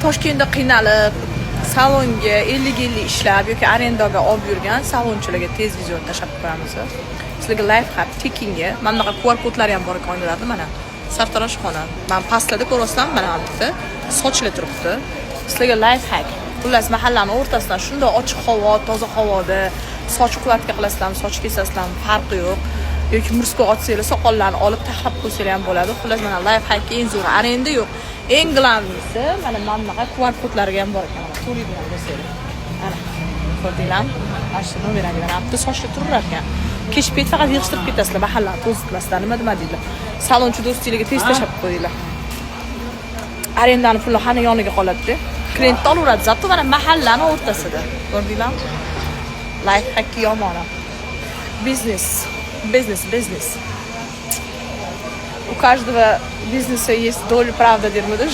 Toshkentda qiynalib, salonga 50 ishlab yoki arendaga olib yurgan salonchilarga tez video tashlab qo'yamiz. Sizlarga life hack tikingga mana bunaqa QR kodlari ham bor ekan oynalarda mana. Sartarosh xona. Men pastlarda ko'rasizlar, mana bitta sochlar turibdi. Sizlarga life hack. Xullas mahallani o'rtasidan shunday ochiq havo, toza havoda soch ukladka qilasizlarmi, soch kesasizlarmi, farqi yo'q. Yoki mursko otsanglar, soqollarni olib taxlab qo'ysanglar ham bo'ladi. Xullas mana life hack eng zo'r arenda yo'q. Eng glavnisi mana bunaqa QR kodlariga ham bor ekan. To'laydigan bo'lsanglar. Mana ko'rdinglarmi? Mana shu nomerga beribdi, sochlar turar ekan. Kech payt faqat yig'ishtirib ketasizlar, mahallani to'zitmasdan, nima deydilar. Salonchi do'stinglarga tez tashlab qo'yinglar. Arendani puli xona yoniga qoladi-da. Klient olaveradi, zato mana mahallani o'rtasida. Ko'rdinglarmi? Life hack yomon. Biznes. У каждого бизнеса есть доля правды, дерьмо, да?